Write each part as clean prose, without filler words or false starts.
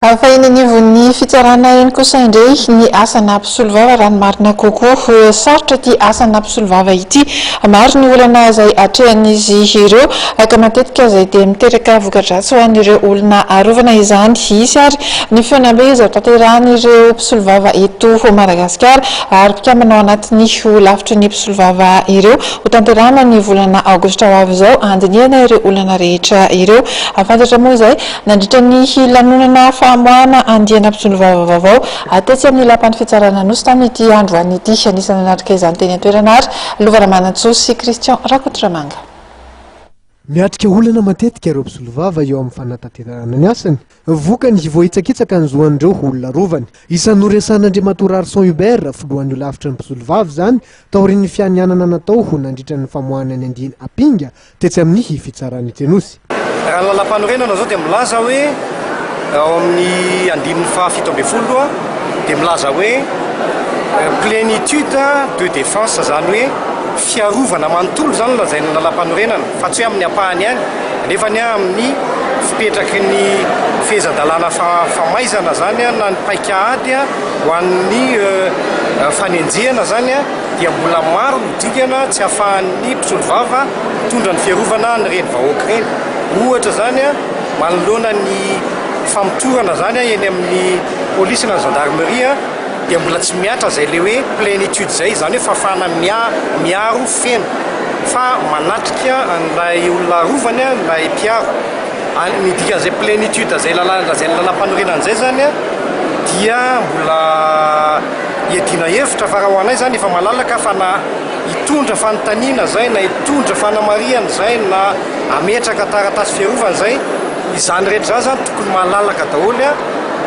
Fahinanivon'ny fitsarana eny kosa indray ny asana mpisolovava raha ny marina kokoa sarotra ity asana mpisolovava ity maro ny olana izay atrehan'izy ireo ka matetika izay dia miteraka voka-dratsy ho an'ireo olona arovana izany isy ary ny feonambe izay tanteran'ireo mpisolovava eto Madagasikara ary mpikambana ao anatin'ny lavitry ny mpisolovava ireo ho tanterana ny volana aogositra ho avy izao andiniana ireo olana rehetra ireo fantatra moa izay nandritra ny lanonana famoahana andiana mpisolovava vaovao atetsy amin'ny lapan'ny fitsarana nosy tamin'ity andro an'ity anisany natrika izany teny an-toerana ary Lovana Manantsoa sy Christian Rakotramanga. Miatrika olana matetika ireo mpisolovava eo amin'ny fanatanterahana ny asany vokany voahitsakitsaka ny zoan'ireo olona rovany isan'ny noresan'Andriamatora Arson Hubert filohan'io lavitra ny mpisolovava zany taorian'ny fianianana natao ho nandritra ny famoahana ny andiny apinga tetsy amin'ny fitsarana Itenosy. Raha lalam-panorenana zao dia milaza hoe ao amin'ny andininy fahafito ambin'ny folo dia milaza hoe plénitude de défense zany hoe fiarovana manontolo zany lazaina lalam-panorenana fa tsy hoe amin'ny ampahany ihany nefa ny amin'ny fipetraky ny fehezan-dalàna famaizana zany na ny paika ady ho an'ny fanenjehana zany dia mbola maro midikana tsy ahafahan'ny mpisolovava tondra ny fiarovana ny reny vahoaka reny ohatra zany manoloana ny famotorana zany eny amin'ny polisy na gendarmerie dia mbola tsy miatra zay le hoe plénitude zay zany hoe fafana miaro feno fa manatrika an'ilay olona rovany ilay mpiaro midikan'izay plénitude zay lalam-panorenana zay zany dia mbola iadina hevitra fa raha ho anay zany efa malalaka fa na hitondra fanontaniana zay na hitondra fanamariana zay na ametraka taratasy fiarovana zay izany rehetra zany tokony malalaka daholo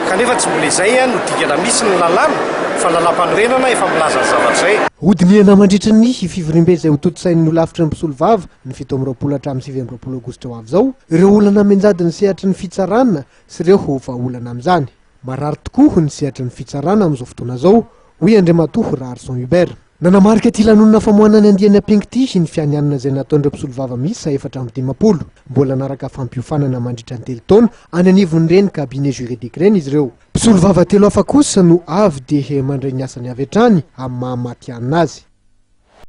kanefa tsy mbola izay no dikana misy ny lalàna fa lalam-panorenana efa milaza ny zavatra zay. Hodiniana mandritra ny fivorimbe izay ho toto-tsain'ny lavitra ny mpisolovava ny 17 hatramin'ny 20 aogositra ho avy izao ireo olana menjady ny sehatra ny fitsarana sy ireo ho vahaolana amin'izany. Marary tokoa ny sehatra ny fitsarana amin'izao fotoana izao hoy Andriamatoa raha Arson Hubert. Nanamarika ity lanonana famoahana ny andiany apinga ity ny fianianana izay nataon'ireo mpisolovava misa 450 mbola naraka fampiofanana mandritra ny 3 taona any anivon'ny reny cabinet juridique reny izy ireo. Mpisolovava 3 hafa kosa no avy dia mandray ny asany avy hatrany amin'ny mahamatianina azy.